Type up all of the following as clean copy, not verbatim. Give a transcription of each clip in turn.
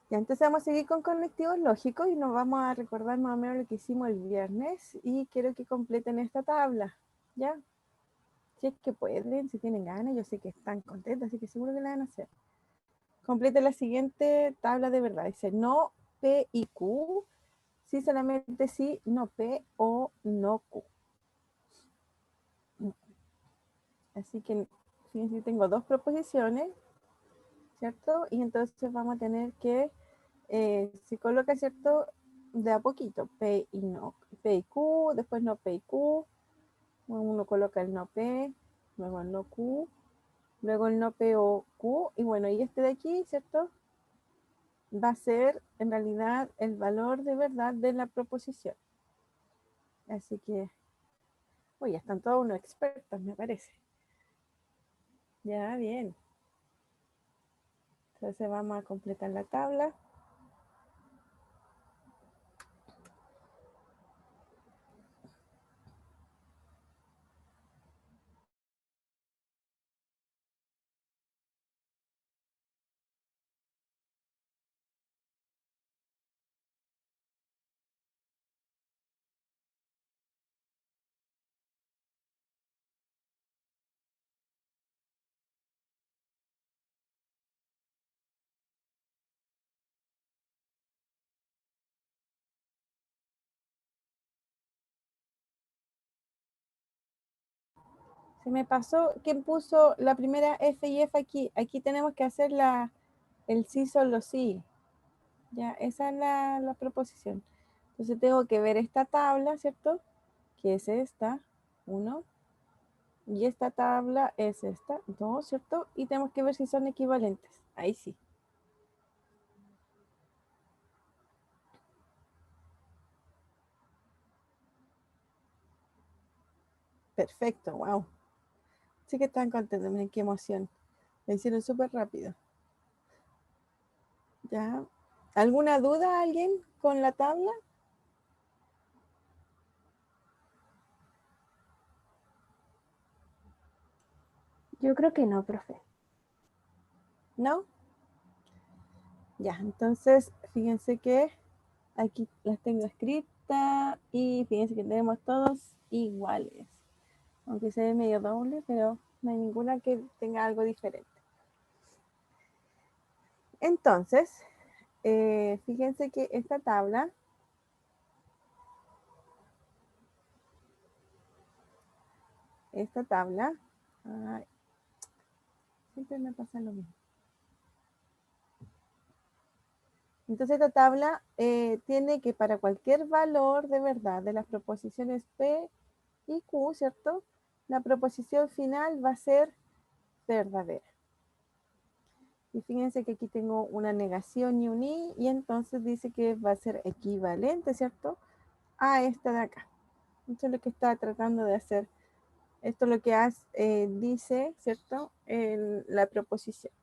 Ya, entonces vamos a seguir con conectivos lógicos y nos vamos a recordar más o menos lo que hicimos el viernes y quiero que completen esta tabla, ¿ya? Si es que pueden, si tienen ganas, yo sé que están contentos, así que seguro que la van a hacer. Complete la siguiente tabla de verdad. Dice no P y Q, sí solamente sí, no P o no Q. Así que fíjense, tengo dos proposiciones, ¿cierto? Y entonces vamos a tener que, se coloca, ¿cierto? De a poquito, P y no, P y Q, después no P y Q, uno coloca el no P, luego el no Q, luego el no P o Q, y bueno, y este de aquí, ¿cierto? Va a ser en realidad el valor de verdad de la proposición. Así que, uy, ya están todos unos expertos, me parece. Ya, bien. Entonces vamos a completar la tabla. Se me pasó, ¿quién puso la primera F y F aquí? Aquí tenemos que hacer el sí solo sí. Ya, esa es la proposición. Entonces tengo que ver esta tabla, ¿cierto? Que es esta, 1. Y esta tabla es esta, 2, ¿cierto? Y tenemos que ver si son equivalentes. Ahí sí. Perfecto, wow. Sí que están contentos, miren qué emoción. Lo hicieron súper rápido. ¿Ya? ¿Alguna duda alguien con la tabla? Yo creo que no, profe. ¿No? Ya, entonces fíjense que aquí las tengo escritas y fíjense que tenemos todos iguales. Aunque se ve medio doble, pero no hay ninguna que tenga algo diferente. Entonces, fíjense que esta tabla ay, siempre me pasa lo mismo. Entonces esta tabla tiene que para cualquier valor de verdad de las proposiciones P y Q, ¿cierto? La proposición final va a ser verdadera. Y fíjense que aquí tengo una negación y un i, y entonces dice que va a ser equivalente, ¿cierto? A esta de acá. Esto es lo que está tratando de hacer. Esto es lo que dice, ¿cierto? En la proposición.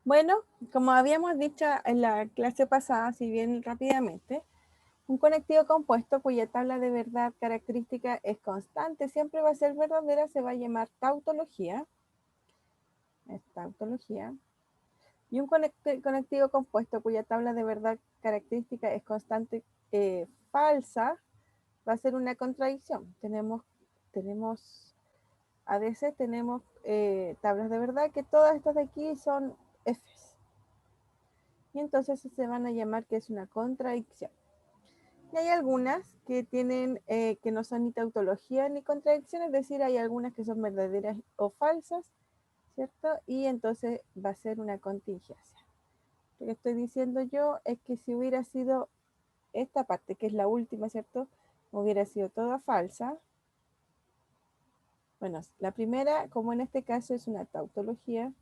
Bueno, como habíamos dicho en la clase pasada, si bien rápidamente, un conectivo compuesto cuya tabla de verdad característica es constante, siempre va a ser verdadera, se va a llamar tautología. Es tautología. Y un conectivo compuesto cuya tabla de verdad característica es constante falsa, va a ser una contradicción. A veces tenemos tablas de verdad que todas estas de aquí son Fs. Y entonces se van a llamar que es una contradicción. Y hay algunas que tienen, que no son ni tautología ni contradicción, es decir, hay algunas que son verdaderas o falsas, ¿cierto? Y entonces va a ser una contingencia. Lo que estoy diciendo yo es que si hubiera sido esta parte, que es la última, ¿cierto? Hubiera sido toda falsa. Bueno, la primera, como en este caso es una tautología,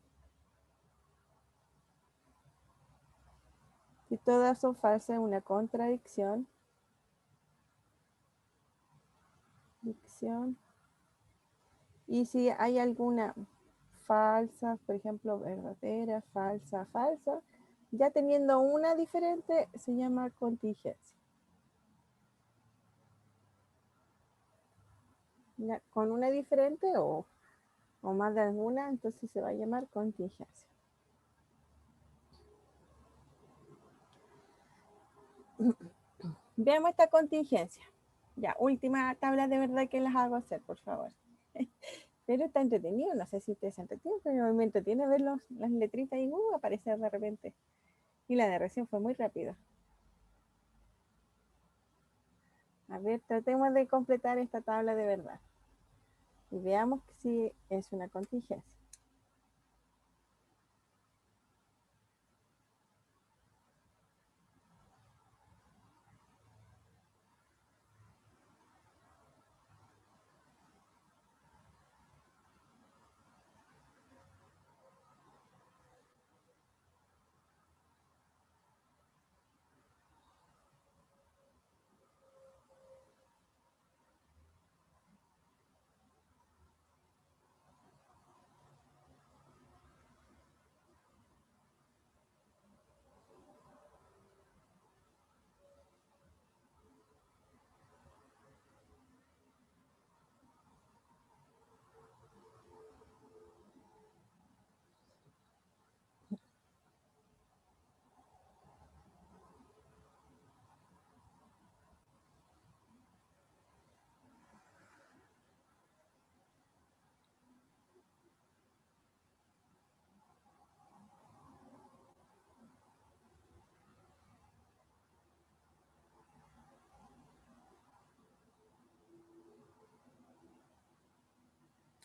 si todas son falsas, una contradicción. Dicción. Y si hay alguna falsa, por ejemplo, verdadera, falsa, falsa, ya teniendo una diferente, se llama contingencia. Ya, con una diferente o más de alguna, entonces se va a llamar contingencia. Veamos esta contingencia. Ya, última tabla de verdad que las hago hacer, por favor. Pero está entretenido, no sé si ustedes se entretenido, pero me entretiene ver las letritas y aparecer de repente. Y la de recién fue muy rápida. A ver, tratemos de completar esta tabla de verdad. Y veamos si es una contingencia.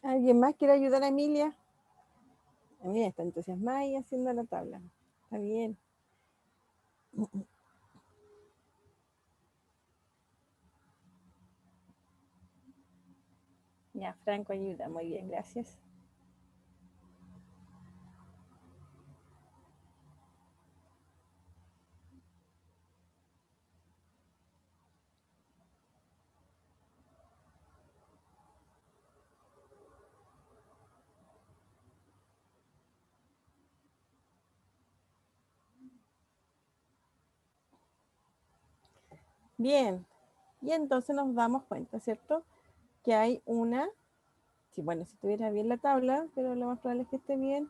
¿Alguien más quiere ayudar a Emilia? Emilia está entusiasmada y haciendo la tabla. Está bien. Ya, Franco ayuda. Muy bien, gracias. Bien. Y entonces nos damos cuenta, ¿cierto? Que hay una, si bueno, si estuviera bien la tabla, pero lo más probable es que esté bien,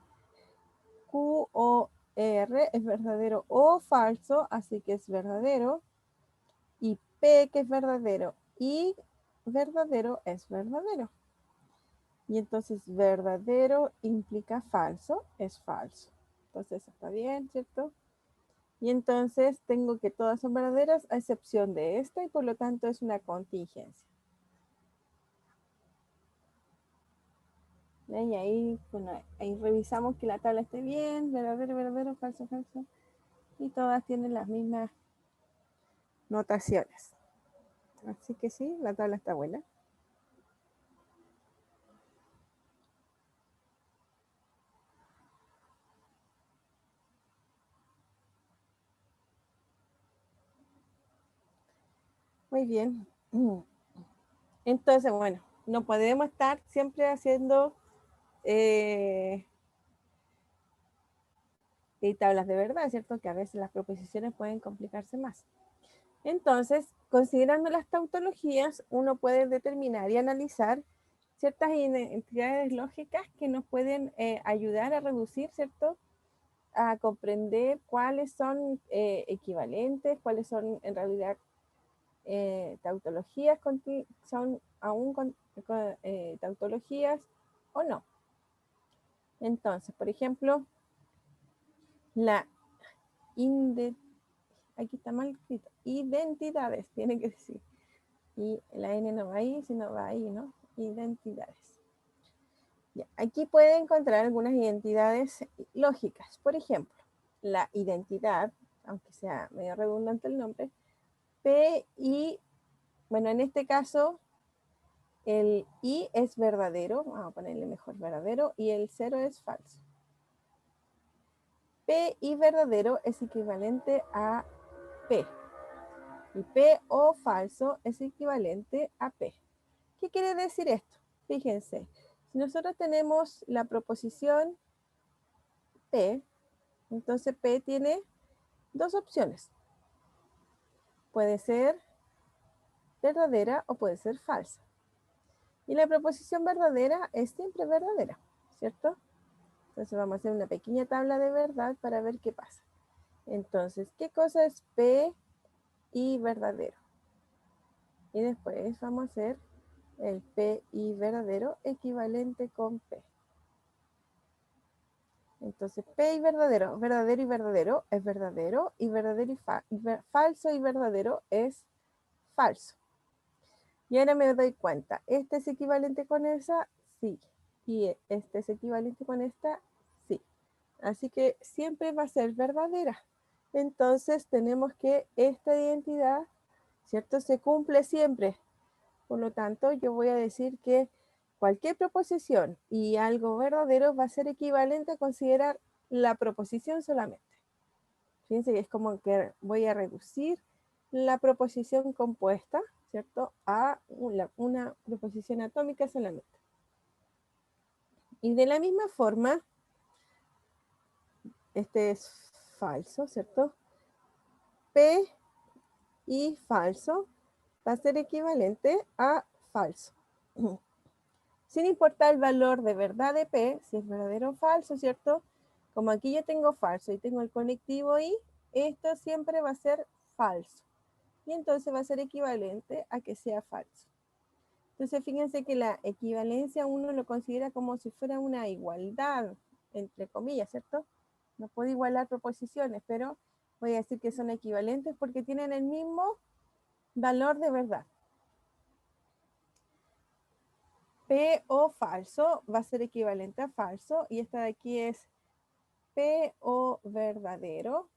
Q o R es verdadero o falso, así que es verdadero, y P que es verdadero, y verdadero es verdadero. Y entonces verdadero implica falso, es falso. Entonces está bien, ¿cierto? Y entonces tengo que todas son verdaderas a excepción de esta y por lo tanto es una contingencia. Y ahí, bueno, ahí revisamos que la tabla esté bien, verdadero, verdadero, falso, falso. Y todas tienen las mismas notaciones. Así que sí, la tabla está buena. Muy bien. Entonces, bueno, no podemos estar siempre haciendo tablas de verdad, ¿cierto? Que a veces las proposiciones pueden complicarse más. Entonces, considerando las tautologías, uno puede determinar y analizar ciertas identidades lógicas que nos pueden ayudar a reducir, ¿cierto? A comprender cuáles son equivalentes, cuáles son en realidad tautologías, son aún tautologías o no. Entonces, por ejemplo, la aquí está mal escrito, identidades, tiene que decir. Y la N no va ahí, sino va ahí, ¿no? Identidades. Ya, aquí puede encontrar algunas identidades lógicas. Por ejemplo, la identidad, aunque sea medio redundante el nombre, P, I, bueno, en este caso, el I es verdadero, vamos a ponerle mejor verdadero, y el 0 es falso. P, I verdadero es equivalente a P. Y P o falso es equivalente a P. ¿Qué quiere decir esto? Fíjense, si nosotros tenemos la proposición P, entonces P tiene dos opciones. Puede ser verdadera o puede ser falsa. Y la proposición verdadera es siempre verdadera, ¿cierto? Entonces vamos a hacer una pequeña tabla de verdad para ver qué pasa. Entonces, ¿qué cosa es P y verdadero. Y después vamos a hacer el P y verdadero equivalente con P. Entonces, P y verdadero, verdadero y verdadero es verdadero, y verdadero y falso y verdadero es falso. Y ahora me doy cuenta, ¿este es equivalente con esa? Sí. Y este es equivalente con esta, sí. Así que siempre va a ser verdadera. Entonces tenemos que esta identidad, ¿cierto? Se cumple siempre. Por lo tanto, yo voy a decir que cualquier proposición y algo verdadero va a ser equivalente a considerar la proposición solamente. Fíjense que es como que voy a reducir la proposición compuesta, ¿cierto? A una proposición atómica solamente. Y de la misma forma, este es falso, ¿cierto? P y falso va a ser equivalente a falso. Sin importar el valor de verdad de P, si es verdadero o falso, ¿cierto? Como aquí yo tengo falso y tengo el conectivo I, esto siempre va a ser falso. Y entonces va a ser equivalente a que sea falso. Entonces fíjense que la equivalencia uno lo considera como si fuera una igualdad, entre comillas, ¿cierto? No puedo igualar proposiciones, pero voy a decir que son equivalentes porque tienen el mismo valor de verdad. P o falso va a ser equivalente a falso y esta de aquí es P o verdadero,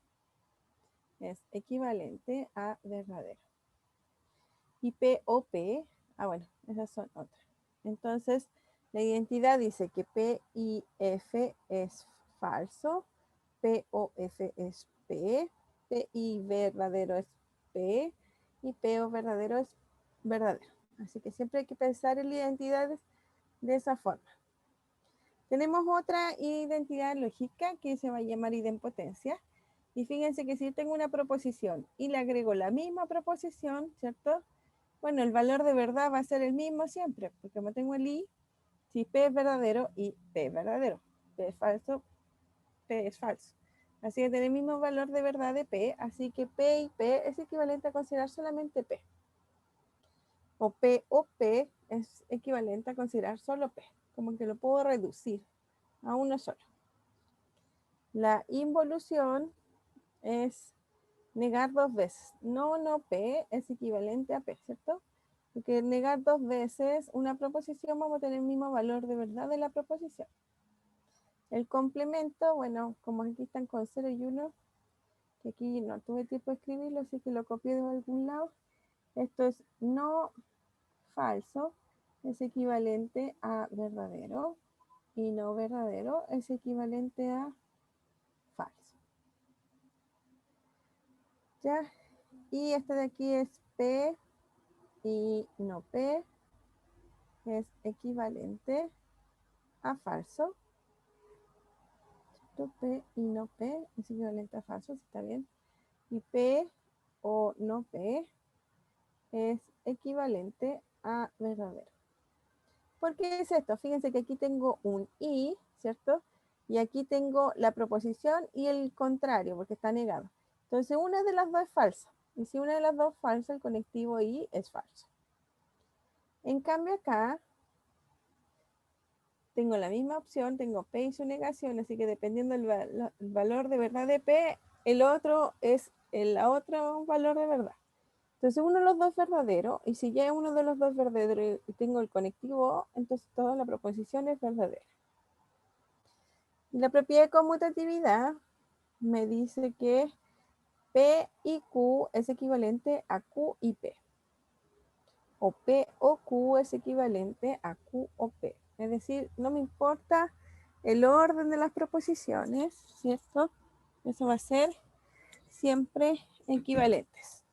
es equivalente a verdadero. Y P o P, bueno, esas son otras. Entonces, la identidad dice que P y F es falso, P o F es P, P y verdadero es P, y P o verdadero es verdadero. Así que siempre hay que pensar en la identidad de esa forma. Tenemos otra identidad lógica que se va a llamar idempotencia. Y fíjense que si yo tengo una proposición y le agrego la misma proposición, ¿cierto? Bueno, el valor de verdad va a ser el mismo siempre, porque como tengo el i, si P es verdadero y P es verdadero, P es falso, P es falso. Así que tiene el mismo valor de verdad de P, así que P y P es equivalente a considerar solamente P. O P es equivalente a considerar solo P, como que lo puedo reducir a uno solo. La involución es negar dos veces. No P es equivalente a P, ¿cierto? Porque negar dos veces una proposición vamos a tener el mismo valor de verdad de la proposición. El complemento, bueno, como aquí están con 0 y 1, que aquí no tuve tiempo de escribirlo, así que lo copié de algún lado. Esto es no falso, es equivalente a verdadero, y no verdadero es equivalente a falso. ¿Ya? Y este de aquí es P y no P, es equivalente a falso. P y no P es equivalente a falso, ¿sí está bien? Y P o no P es equivalente a verdadero. ¿Por qué es esto? Fíjense que aquí tengo un I, ¿cierto? Y aquí tengo la proposición y el contrario, porque está negado. Entonces, una de las dos es falsa. Y si una de las dos es falsa, el conectivo I es falso. En cambio acá, tengo la misma opción, tengo P y su negación, así que dependiendo del valor de verdad de P, el otro es el otro valor de verdad. Entonces uno de los dos es verdadero, y si ya uno de los dos es verdadero y tengo el conectivo O, entonces toda la proposición es verdadera. La propiedad de conmutatividad me dice que P y Q es equivalente a Q y P. O P o Q es equivalente a Q o P. Es decir, no me importa el orden de las proposiciones, ¿cierto? Eso va a ser siempre equivalentes.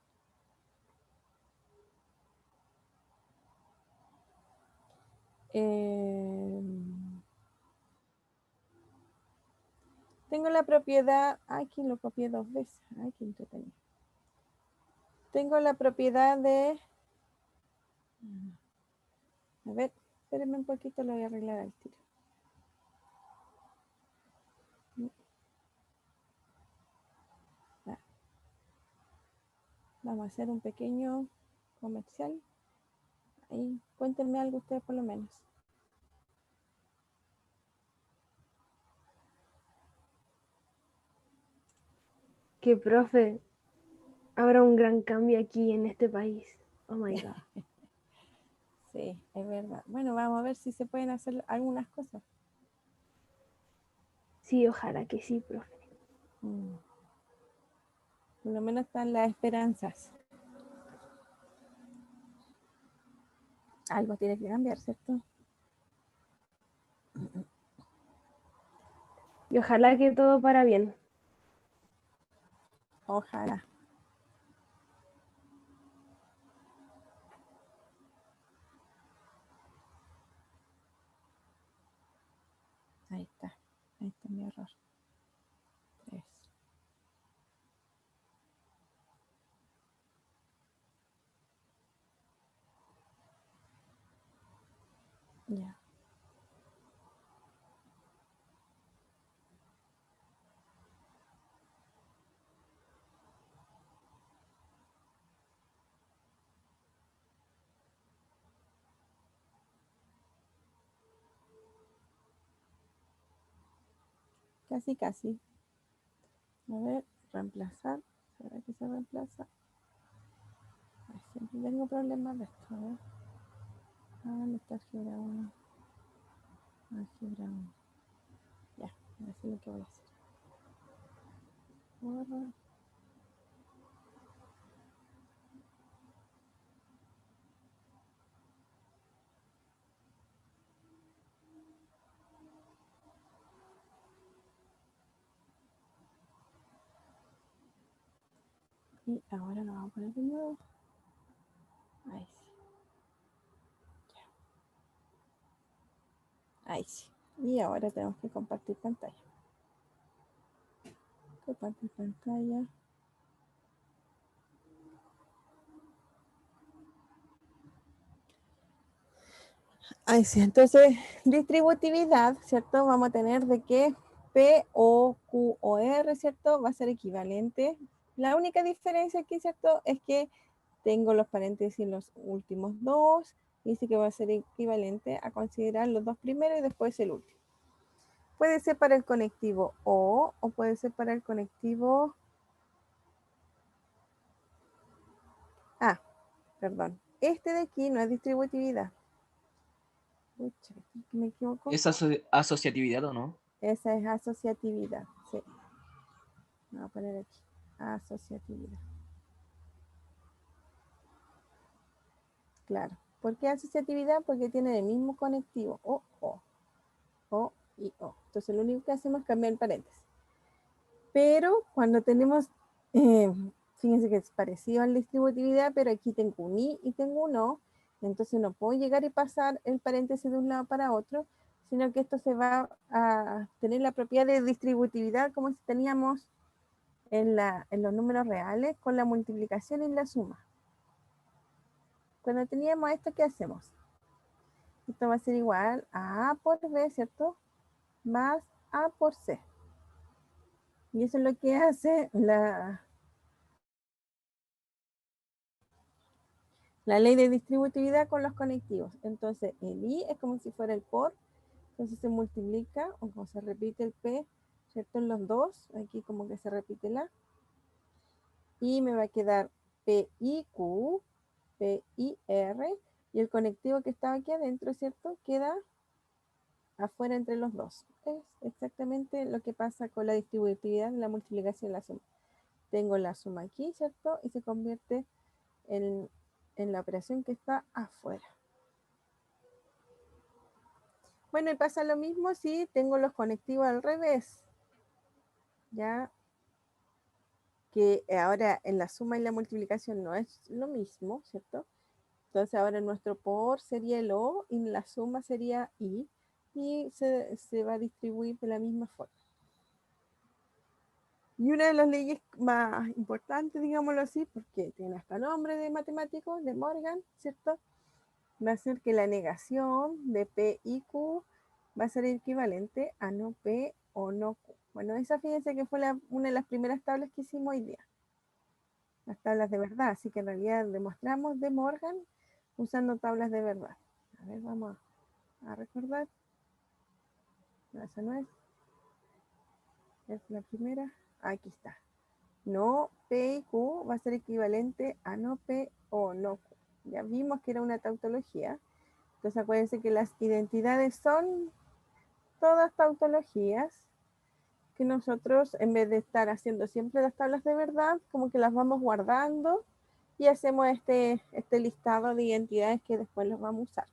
Tengo la propiedad, aquí lo copié dos veces, ay, qué entretenido. Tengo la propiedad de, a ver, espérenme un poquito, lo voy a arreglar al tiro. Vamos a hacer un pequeño comercial. Ahí, cuéntenme algo ustedes por lo menos. Que, profe, habrá un gran cambio aquí en este país. Oh my God. Sí, es verdad. Bueno, vamos a ver si se pueden hacer algunas cosas. Sí, ojalá que sí, profe. Por lo menos están las esperanzas. Algo tiene que cambiar, ¿cierto? Y ojalá que todo para bien. Ojalá. Ahí está. Ahí está mi error. 3. Ya. Casi, casi. A ver, reemplazar. ¿Será que se reemplaza? Ay, siempre tengo problemas de esto. A ver. ¿Dónde está álgebra 1? Álgebra 1. Ya, así es lo que voy a hacer. Borra. Y ahora lo vamos a poner de nuevo. Ahí sí. Ya. Ahí sí. Y ahora tenemos que compartir pantalla. Compartir pantalla. Ahí sí. Entonces, distributividad, ¿cierto? Vamos a tener de que P, O, Q, O, R, ¿cierto? Va a ser equivalente. La única diferencia aquí, ¿cierto? Es que tengo los paréntesis en los últimos dos. Dice que va a ser equivalente a considerar los dos primeros y después el último. Puede ser para el conectivo O puede ser para el conectivo... Ah, perdón. Este de aquí no es distributividad. Pucha, ¿me equivoco? ¿Es asociatividad o no? Esa es asociatividad, sí. Voy a poner aquí, asociatividad. Claro. ¿Por qué asociatividad? Porque tiene el mismo conectivo, O y O. Entonces lo único que hacemos es cambiar el paréntesis. Pero cuando tenemos, fíjense que es parecido a la distributividad, pero aquí tengo un I y tengo un O, entonces no puedo llegar y pasar el paréntesis de un lado para otro, sino que esto se va a tener la propiedad de distributividad como si teníamos en los números reales con la multiplicación y la suma. Cuando teníamos esto, ¿qué hacemos? Esto va a ser igual a por B, ¿cierto? Más A por C. Y eso es lo que hace la ley de distributividad con los conectivos. Entonces, el I es como si fuera el por, entonces se multiplica, o como se repite el P, ¿cierto? En los dos, aquí como que se repite la. Y me va a quedar PIQ, PIR, y el conectivo que estaba aquí adentro, ¿cierto? Queda afuera entre los dos. Es exactamente lo que pasa con la distributividad de la multiplicación y la suma. Tengo la suma aquí, ¿cierto? Y se convierte en la operación que está afuera. Bueno, y pasa lo mismo si tengo los conectivos al revés. Ya que ahora en la suma y la multiplicación no es lo mismo, ¿cierto? Entonces ahora nuestro por sería el O y la suma sería I y se va a distribuir de la misma forma. Y una de las leyes más importantes, digámoslo así, porque tiene hasta nombre de matemático, de Morgan, ¿cierto? Va a ser que la negación de P y Q va a ser equivalente a no P o no Q. Bueno, esa fíjense que fue una de las primeras tablas que hicimos hoy día. las tablas de verdad. Así que en realidad demostramos De Morgan usando tablas de verdad. A ver, vamos a recordar. No, esa no es. Es la primera. Aquí está. No P y Q va a ser equivalente a no P o no Q. Ya vimos que era una tautología. Entonces acuérdense que las identidades son todas tautologías que nosotros, en vez de estar haciendo siempre las tablas de verdad, como que las vamos guardando y hacemos este listado de identidades que después los vamos a usar.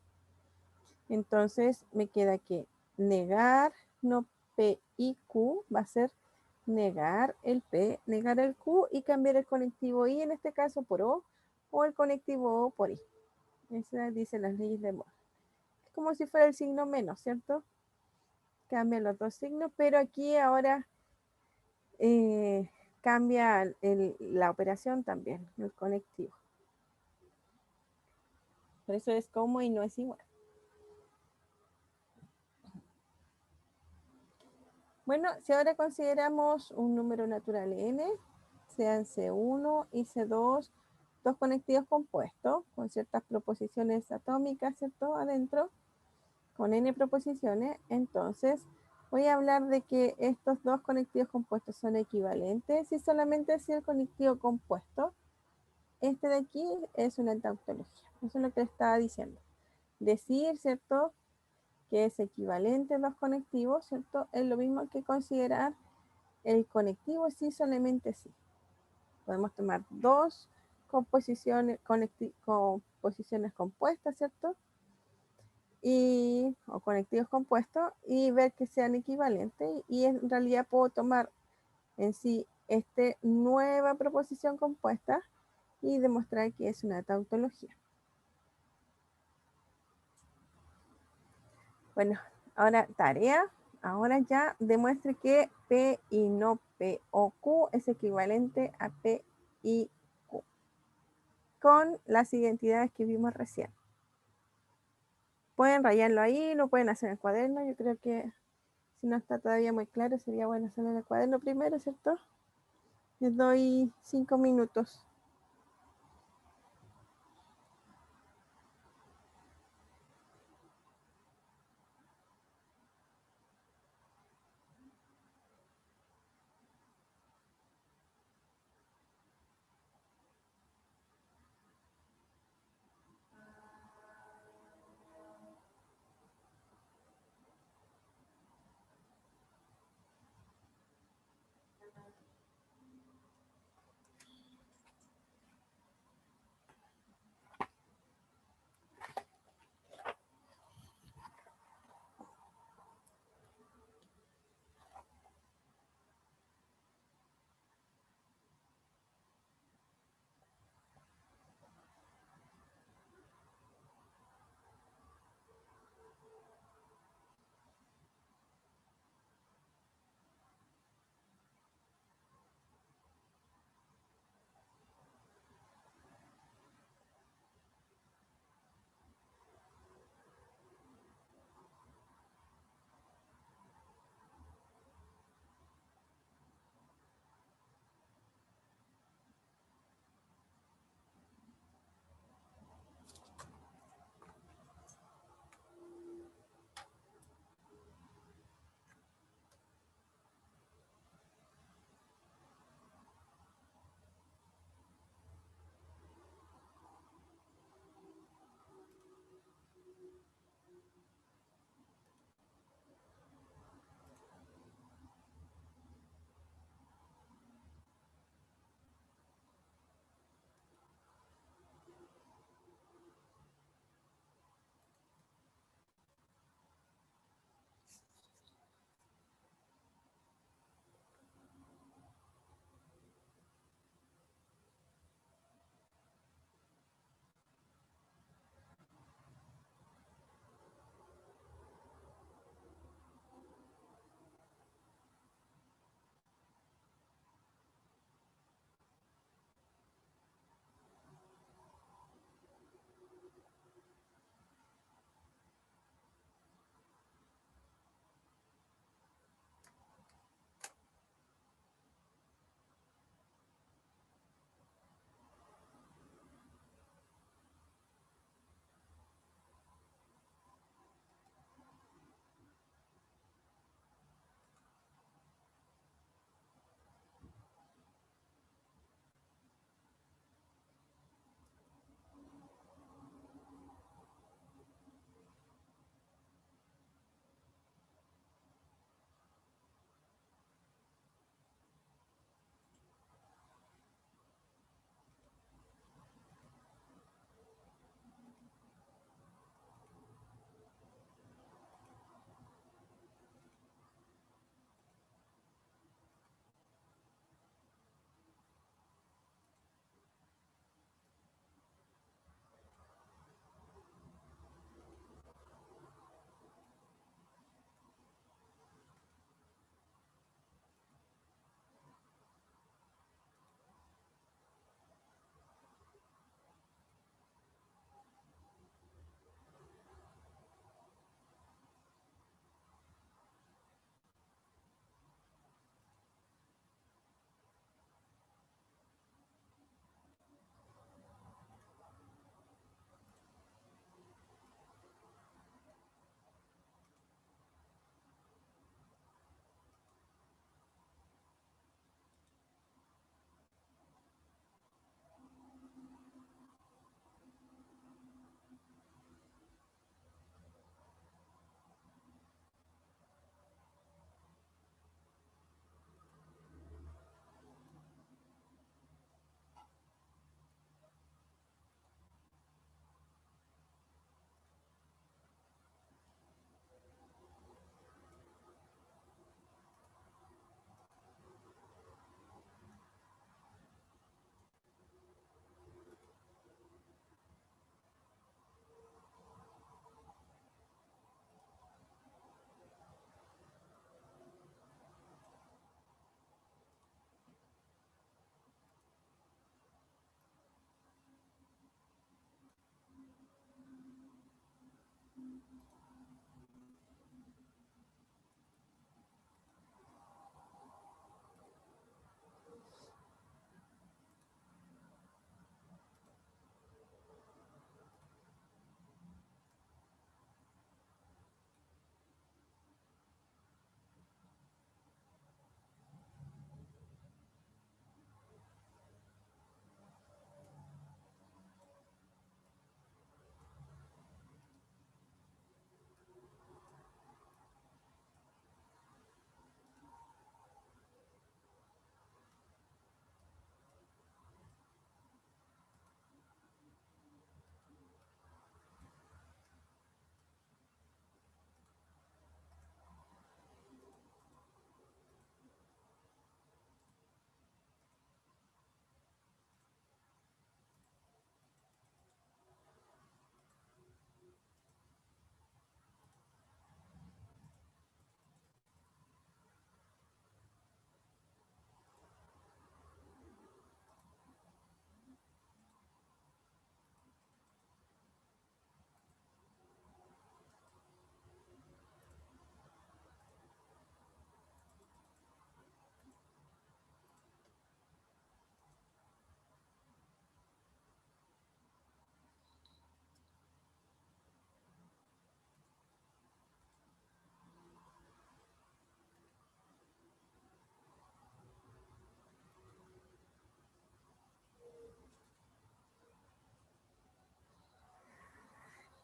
Entonces me queda que negar no P y Q va a ser negar el P, negar el Q y cambiar el conectivo I en este caso por o el conectivo O por I. Esas dicen las leyes de Moore. Es como si fuera el signo menos, ¿cierto? Cambian los dos signos, pero aquí ahora cambia la operación también, el conectivo. Por eso es como y no es igual. Bueno, si ahora consideramos un número natural n, sean C1 y C2, dos conectivos compuestos con ciertas proposiciones atómicas, ¿cierto? Adentro, con n proposiciones, entonces voy a hablar de que estos dos conectivos compuestos son equivalentes y solamente si el conectivo compuesto, este de aquí, es una tautología. Eso es lo que estaba diciendo. Decir, ¿cierto?, que es equivalente dos conectivos, ¿cierto? Es lo mismo que considerar el conectivo sí solamente sí. Podemos tomar dos composiciones compuestas, ¿cierto? O conectivos compuestos y ver que sean equivalentes y en realidad puedo tomar en sí esta nueva proposición compuesta y demostrar que es una tautología. Bueno, ahora tarea. Ahora ya demuestre que P y no P o Q es equivalente a P y Q con las identidades que vimos recién. Pueden rayarlo ahí, lo pueden hacer en el cuaderno. Yo creo que si no está todavía muy claro, sería bueno hacerlo en el cuaderno primero, ¿cierto? Les doy 5 minutos.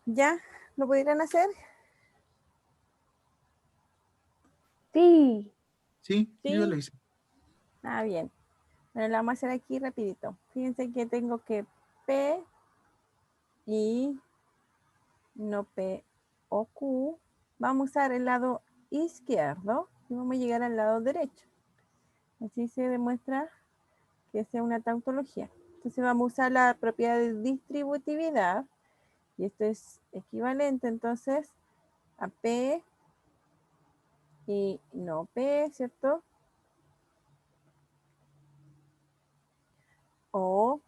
¿Ya? ¿Lo pudieran hacer? Sí. Sí, Sí. yo lo hice. Ah, bien. Bueno, lo vamos a hacer aquí rapidito. Fíjense que tengo que P y no P o Q. Vamos a usar el lado izquierdo y vamos a llegar al lado derecho. Así se demuestra que sea una tautología. Entonces vamos a usar la propiedad de distributividad y esto es equivalente entonces a P y no P, ¿cierto? O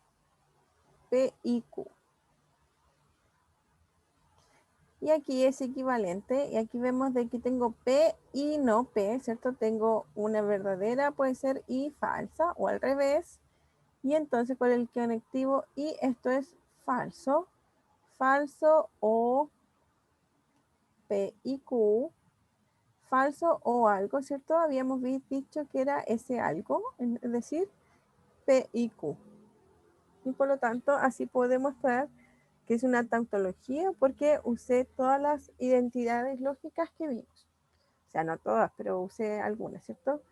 P y Q. Y aquí es equivalente, y aquí vemos de que tengo P y no P, ¿cierto? Tengo una verdadera, puede ser y falsa, o al revés. Y entonces con el conectivo y esto es falso, falso o P y Q, falso o algo, ¿cierto? Habíamos dicho que era ese algo, es decir, P y Q. Y por lo tanto, así puedo demostrar que es una tautología porque usé todas las identidades lógicas que vimos. O sea, no todas, pero usé algunas, ¿cierto?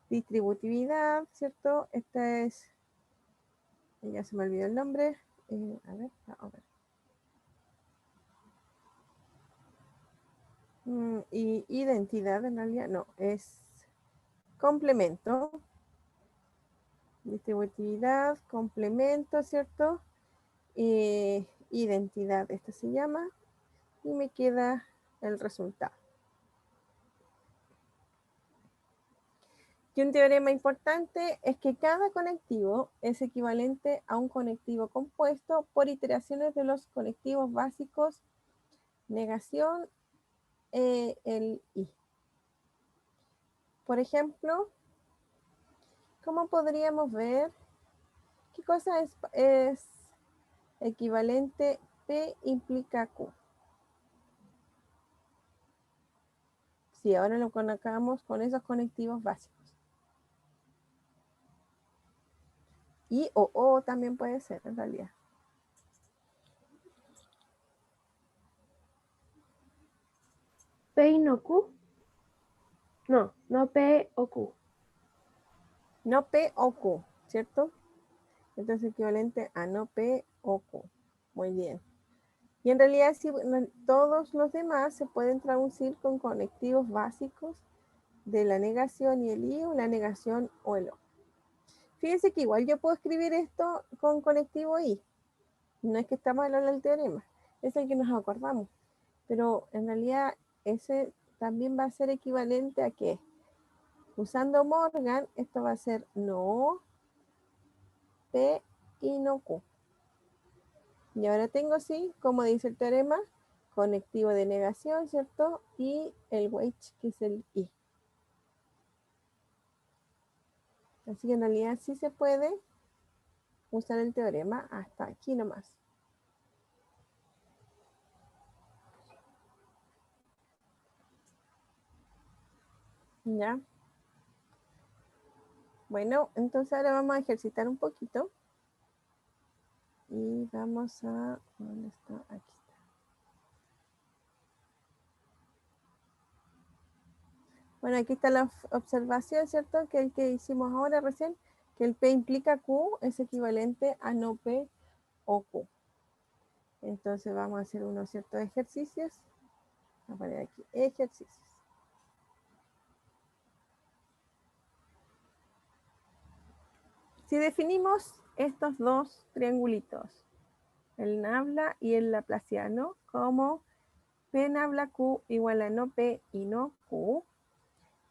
Distributividad, ¿cierto? Esta es, ya se me olvidó el nombre. A ver, a ver. Y identidad en realidad no, es complemento. Distributividad, complemento, ¿cierto? Identidad, esta se llama. Y me queda el resultado. Y un teorema importante es que cada conectivo es equivalente a un conectivo compuesto por iteraciones de los conectivos básicos, negación, el i. Por ejemplo, ¿cómo podríamos ver qué cosa es equivalente P implica Q? Si ahora lo colocamos con esos conectivos básicos. Y o también puede ser, en realidad. P y no Q. No, no P o Q. No P o Q, ¿cierto? Entonces equivalente a no P o Q. Muy bien. Y en realidad sí, todos los demás se pueden traducir con conectivos básicos de la negación y el i o la negación o el o. Fíjense que igual yo puedo escribir esto con conectivo i. No es que está mal el teorema, es el que nos acordamos. Pero en realidad ese también va a ser equivalente a que usando Morgan, esto va a ser no P y no Q. Y ahora tengo sí, como dice el teorema, conectivo de negación, ¿cierto? Y el wedge, que es el i. Así que en realidad sí se puede usar el teorema hasta aquí nomás. ¿Ya? Bueno, entonces ahora vamos a ejercitar un poquito. Y vamos a... ¿Dónde está? Aquí está. Bueno, aquí está la observación, ¿cierto? Que el que hicimos ahora recién, que el P implica Q es equivalente a no P o Q. Entonces vamos a hacer unos ciertos ejercicios. Voy a poner aquí ejercicios. Si definimos estos dos triangulitos, el nabla y el laplaciano, como P nabla Q igual a no P y no Q,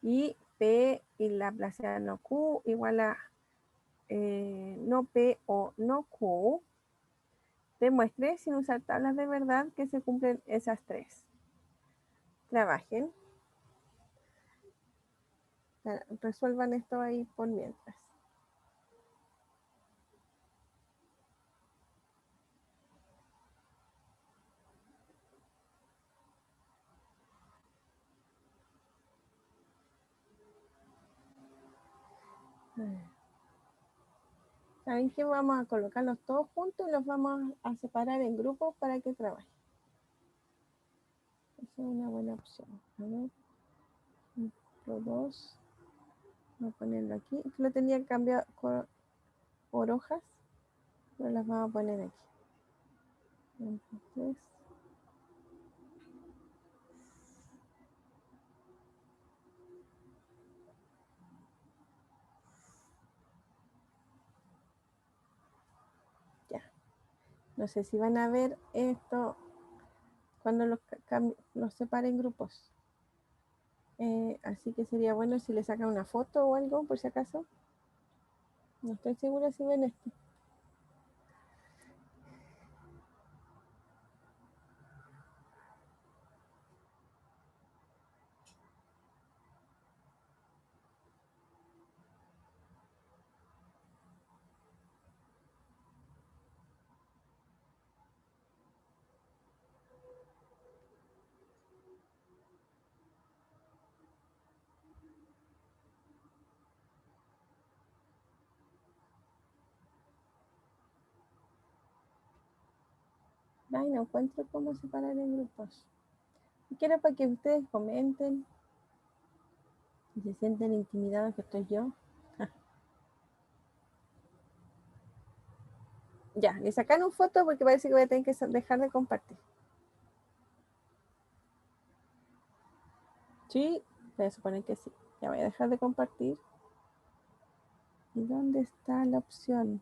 y P y laplaciano Q igual a no P o no Q, demuestre sin usar tablas de verdad que se cumplen esas tres. Trabajen. Resuelvan esto ahí por mientras. ¿Saben qué? Vamos a colocarlos todos juntos y los vamos a separar en grupos para que trabajen. ser una buena opción. A ver, los dos. Voy a ponerlo aquí. Esto lo tenía cambiado por hojas, pero las vamos a poner aquí. Entonces, ya. No sé si van a ver esto cuando los separe en grupos. Así que sería bueno si le sacan una foto o algo, por si acaso. No estoy segura si ven esto. Ay, no encuentro cómo separar en grupos. Y quiero para que ustedes comenten y se sienten intimidados que estoy yo. Ya, le sacaron foto porque parece que voy a tener que dejar de compartir. Sí, voy a suponer que sí. Ya voy a dejar de compartir. ¿Y dónde está la opción?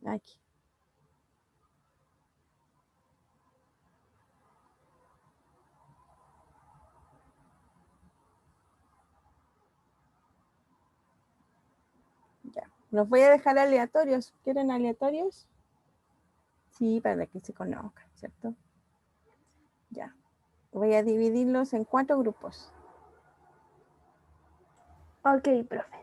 Aquí. Ya. Los voy a dejar aleatorios. ¿Quieren aleatorios? Sí, para que se conozcan, ¿cierto? Ya. Voy a dividirlos en 4 grupos. Ok, profe.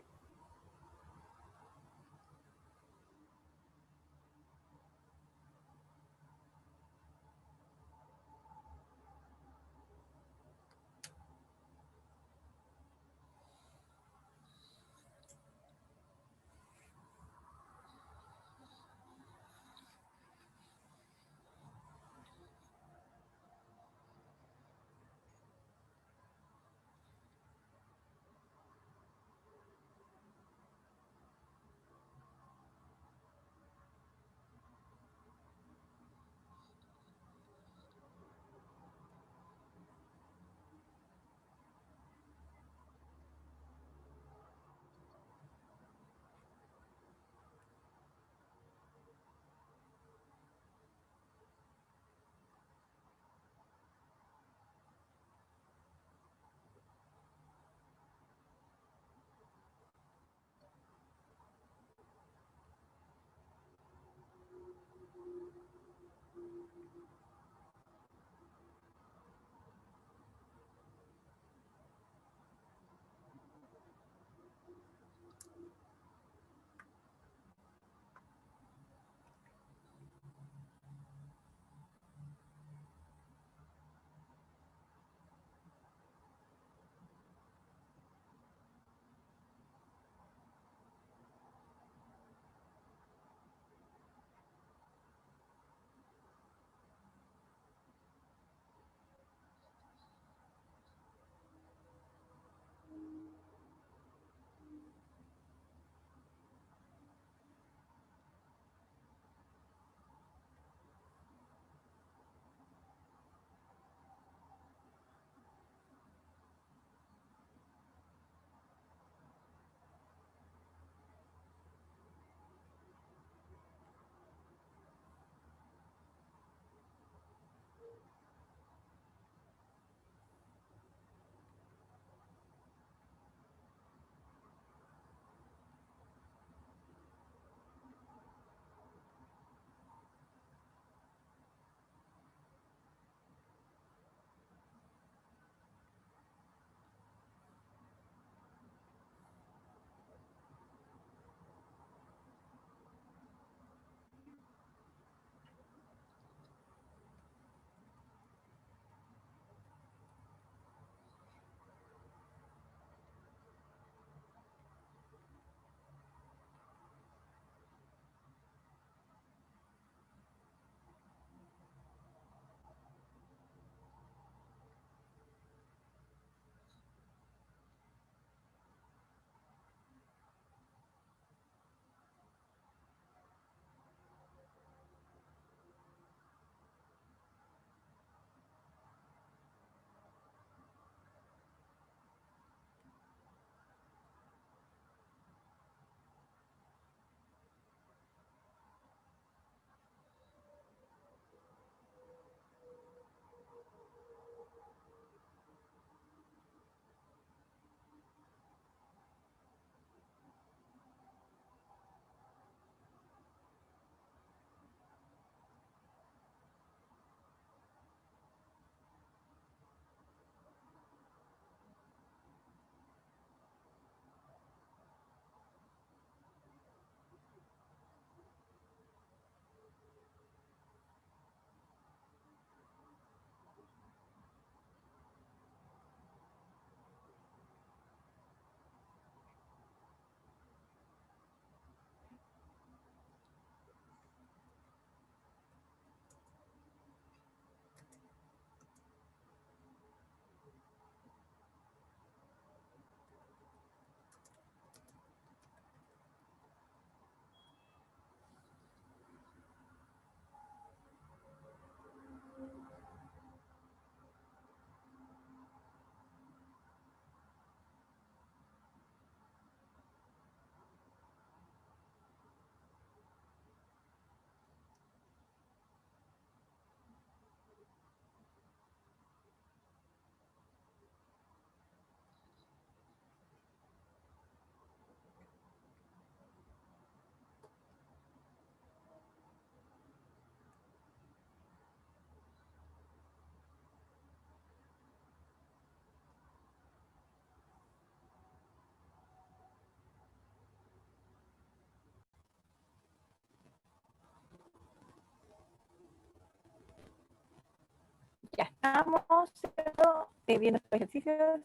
Ya estamos, ¿cierto? Viendo estos ejercicios.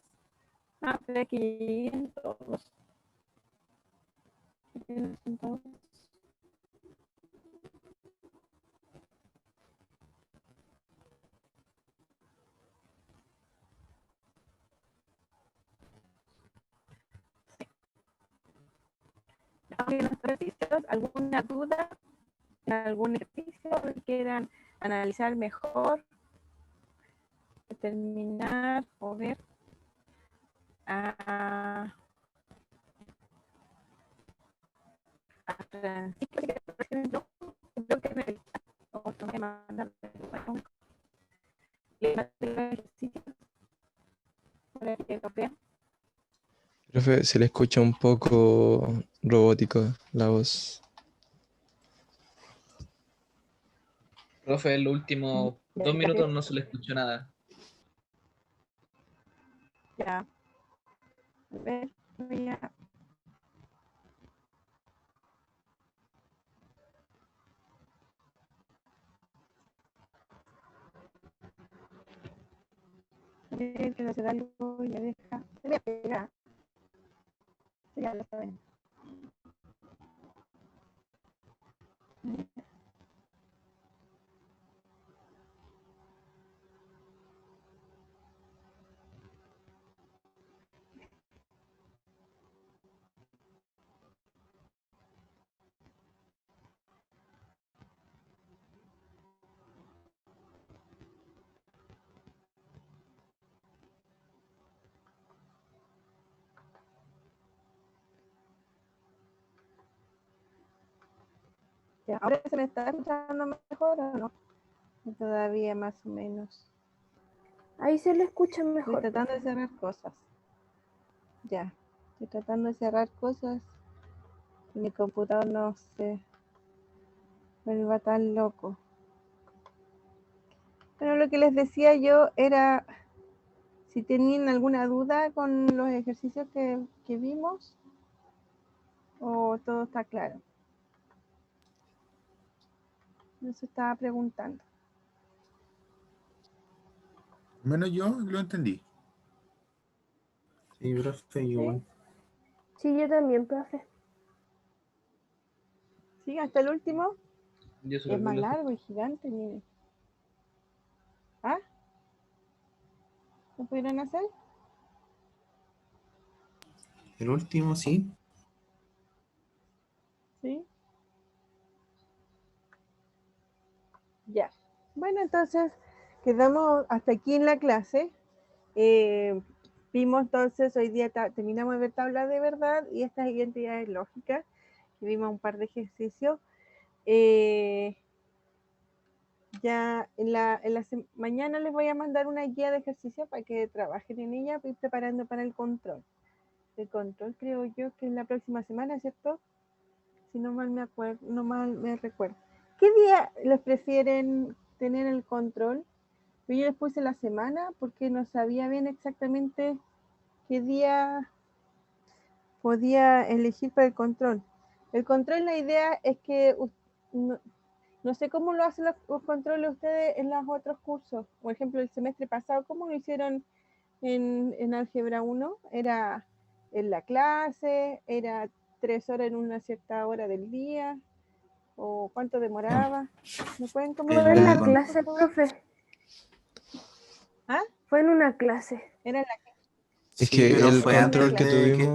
Para que lleguen todos. ¿Alguna duda en algún ejercicio que quieran analizar mejor, determinar o ver? Francisco, creo que en el ejercicio para que lo vean. Profe, se le escucha un poco robótico la voz. Profe, en los últimos 2 minutos no se le escuchó nada. Ya. A ver, voy a... que hacer algo y me deja. Se le pega. Ya lo saben. Ya, ¿ahora se me está escuchando mejor o no? Todavía más o menos. Ahí se le escucha Estoy mejor. tratando de cerrar cosas. Ya, estoy tratando de cerrar cosas. Mi computador no se vuelva tan loco. Bueno, lo que les decía yo era si tenían alguna duda con los ejercicios que vimos o todo está claro. Eso estaba preguntando. Menos yo lo entendí. Sí, profe, igual. Sí, yo también, profe. Sí, hasta el último. Yo Es más largo y gigante, miren. ¿Ah? ¿Lo pudieron hacer? El último, sí. Sí. Ya. Bueno, entonces quedamos hasta aquí en la clase. Vimos entonces, hoy día terminamos de ver tablas de verdad y estas identidades lógicas. Que vimos un par de ejercicios. Ya mañana les voy a mandar una guía de ejercicio para que trabajen en ella y preparando para el control. El control creo yo que es la próxima semana, ¿cierto? Si no mal me recuerdo. ¿Qué día les prefieren tener el control? Yo les puse la semana porque no sabía bien exactamente qué día podía elegir para el control. El control, la idea es que no sé cómo lo hacen los controles ustedes en los otros cursos. Por ejemplo, el semestre pasado, ¿cómo lo hicieron en Álgebra 1? Era en la clase, era 3 horas en una cierta hora del día, o cuánto demoraba. ¿Me pueden Fue en la con- clase, profe. ¿Ah? Fue en una clase. Era en la Es Sí, que pero el fue control antes que de tuvimos